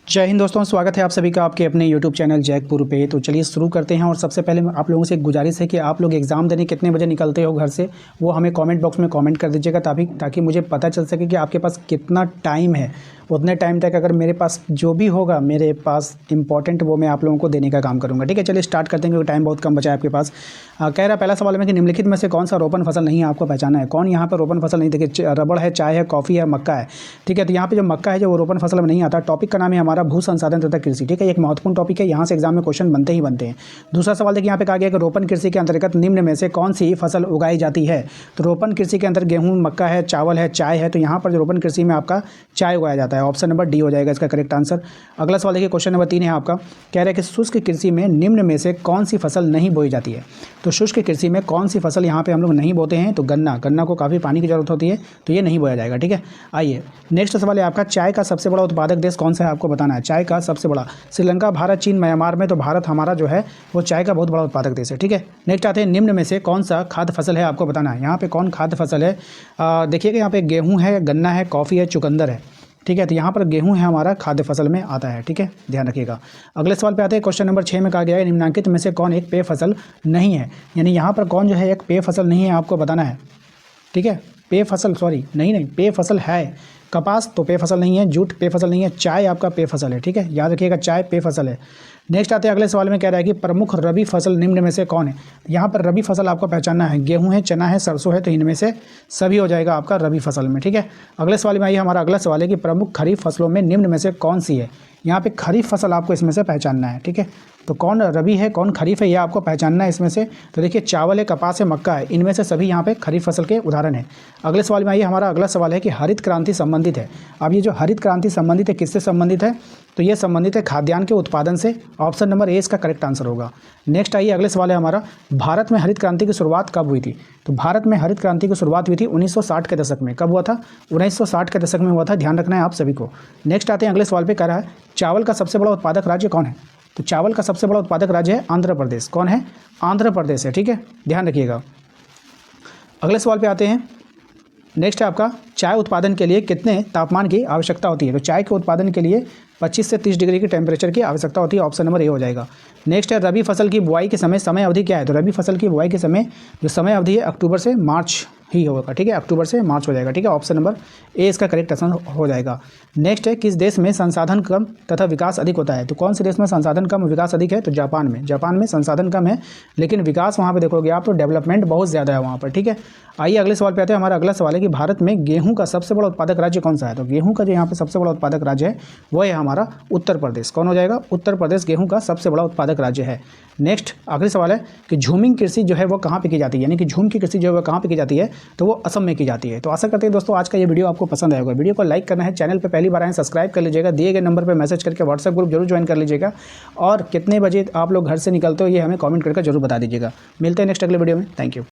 जय हिंद दोस्तों, स्वागत है आप सभी का आपके अपने YouTube चैनल जैकपुर पे। तो चलिए शुरू करते हैं। और सबसे पहले आप लोगों से एक गुजारिश है कि आप लोग एग्ज़ाम देने कितने बजे निकलते हो घर से, वो हमें कमेंट बॉक्स में कमेंट कर दीजिएगा ताकि मुझे पता चल सके कि आपके पास कितना टाइम है। उतने टाइम तक अगर मेरे पास जो भी होगा मेरे पास इंपॉर्टेंट, वो मैं आप लोगों को देने का काम करूँगा। ठीक है, चलिए स्टार्ट करते हैं क्योंकि टाइम बहुत कम बचा है आपके पास। कह रहा पहला सवाल में कि निम्नलिखित में से कौन सा रोपण फसल नहीं है, आपको पहचाना है। कौन यहाँ पर रोपण फसल नहीं? देखिए, रबड़ है, चाय है, कॉफ़ी है, मक्का है। ठीक है, तो यहाँ पे जो मक्का है जो वो रोपण फसल में नहीं आता। टॉपिक का नाम है हमारा भू संसाधन तथा कृषि। ठीक है, एक महत्वपूर्ण टॉपिक है, यहाँ से एग्जाम में क्वेश्चन बनते ही बनते हैं। दूसरा सवाल देखिए, यहाँ पे कहा गया कि रोपण कृषि के अंतर्गत निम्न में से कौन सी फसल उगाई जाती है। तो रोपण कृषि के अंदर गेहूँ, मक्का है, चावल है, चाय है। तो यहाँ पर जो रोपण कृषि में आपका चाय उगाया जाता है। ऑप्शन नंबर डी हो जाएगा इसका करेक्ट आंसर। अगला सवाल देखिए, क्वेश्चन नंबर 3 है आपका। कह रहा है कि शुष्क कृषि में निम्न में से कौन सी फसल नहीं बोई जाती है। तो शुष्क कृषि में कौन सी फसल यहाँ पे हम लोग नहीं बोते हैं? तो गन्ना को काफ़ी पानी की जरूरत होती है, तो ये नहीं बोया जाएगा। ठीक है, आइए नेक्स्ट सवाल है आपका। चाय का सबसे बड़ा उत्पादक देश कौन सा है, आपको बताना है। चाय का सबसे बड़ा श्रीलंका, भारत, चीन, म्यांमार में। तो भारत हमारा जो है वो चाय का बहुत बड़ा उत्पादक देश है। ठीक है, नेक्स्ट आते हैं, निम्न में से कौन सा खाद्य फसल है, आपको बताना है। यहाँ पे कौन खाद्य फसल है? देखिएगा, यहाँ पे गेहूँ है, गन्ना है, कॉफ़ी है, चुकंदर है। ठीक है, तो यहाँ पर गेहूं है हमारा खाद्य फसल में आता है। ठीक है, ध्यान रखिएगा। अगले सवाल पे आते हैं। क्वेश्चन नंबर 6 में कहा गया है निम्नलिखित में से कौन एक पेय फसल नहीं है। यानी यहाँ पर कौन जो है एक पेय फसल नहीं है, आपको बताना है। ठीक है, पेय फसल, सॉरी नहीं पेय फसल है। कपास तो पेय फसल नहीं है, जूट पेय फसल नहीं है, चाय आपका पेय फसल है। ठीक है, याद रखिएगा, चाय पेय फसल है। नेक्स्ट आते हैं अगले सवाल में, कह रहा है कि प्रमुख रबी फसल निम्न में से कौन है। यहाँ पर रबी फसल आपको पहचानना है। गेहूं है, चना है, सरसों है। तो इनमें से सभी हो जाएगा आपका रबी फसल में। ठीक है, अगले सवाल में आइए, हमारा अगला सवाल है कि प्रमुख खरीफ फसलों में निम्न में से कौन सी है। यहाँ पे खरीफ फसल आपको इसमें से पहचानना है। ठीक है, तो कौन रबी है कौन खरीफ है ये आपको पहचानना है इसमें से। तो देखिए, चावल है, कपास है, मक्का है, इनमें से सभी यहाँ पे खरीफ फसल के उदाहरण हैं। अगले सवाल में आइए, हमारा अगला सवाल है कि हरित क्रांति संबंधित है। अब ये जो हरित क्रांति संबंधित है, किससे संबंधित है? तो ये संबंधित है खाद्यान्न के उत्पादन से। ऑप्शन नंबर ए इसका करेक्ट आंसर होगा। नेक्स्ट आइए, अगले सवाल है हमारा, भारत में हरित क्रांति की शुरुआत कब हुई थी। तो भारत में हरित क्रांति की शुरुआत हुई थी 1960 के दशक में। कब हुआ था? 1960 के दशक में हुआ था, ध्यान रखना है आप सभी को। नेक्स्ट आते हैं अगले सवाल पे, कह रहा है चावल का सबसे बड़ा उत्पादक राज्य कौन है। तो चावल का सबसे बड़ा उत्पादक राज्य है आंध्र प्रदेश। कौन है? आंध्र प्रदेश है। ठीक है, ध्यान रखिएगा। अगले सवाल पे आते हैं। नेक्स्ट है आपका, चाय उत्पादन के लिए कितने तापमान की आवश्यकता होती है। तो चाय के उत्पादन के लिए 25 से 30 डिग्री की टेम्परेचर की आवश्यकता होती है। ऑप्शन नंबर ए हो जाएगा। नेक्स्ट है, रबी फसल की बुआई के समय अवधि क्या है। तो रबी फसल की बुआई के समय अवधि है अक्टूबर से मार्च ही होगा। ठीक है, अक्टूबर से मार्च हो जाएगा। ठीक है, ऑप्शन नंबर ए इसका करेक्ट आंसर हो जाएगा। नेक्स्ट है, किस देश में संसाधन कम तथा विकास अधिक होता है। तो कौन से देश में संसाधन कम विकास अधिक है? तो जापान में संसाधन कम है लेकिन विकास वहाँ पे देखोगे आप तो डेवलपमेंट बहुत ज़्यादा है वहाँ पर। ठीक है, आइए अगले सवाल पे आते हैं। हमारा अगला सवाल है कि भारत में गेहूं का सबसे बड़ा उत्पादक राज्य कौन सा है। तो गेहूं का जो यहाँ पे सबसे बड़ा उत्पादक राज्य है वो है हमारा उत्तर प्रदेश। कौन हो जाएगा? उत्तर प्रदेश गेहूं का सबसे बड़ा उत्पादक राज्य है। नेक्स्ट आखिरी सवाल है कि झूमिंग कृषि जो है वो कहाँ पे की जाती है, यानी कि झूम की कृषि जो है वो कहाँ पे की जाती है। तो वो असम में की जाती है। तो आशा करते हैं दोस्तों आज का ये वीडियो आपको पसंद आएगा। वीडियो को लाइक करना है, चैनल पर पहली बार आए सब्सक्राइब कर लीजिएगा, दिए गए नंबर पर मैसेज करके व्हाट्सएप ग्रुप जरूर ज्वाइन कर लीजिएगा। और कितने बजे आप लोग घर से निकलते हो ये हमें कॉमेंट करके जरूर बता दीजिएगा। मिलते हैं नेक्स्ट अगले वीडियो में। Thank you.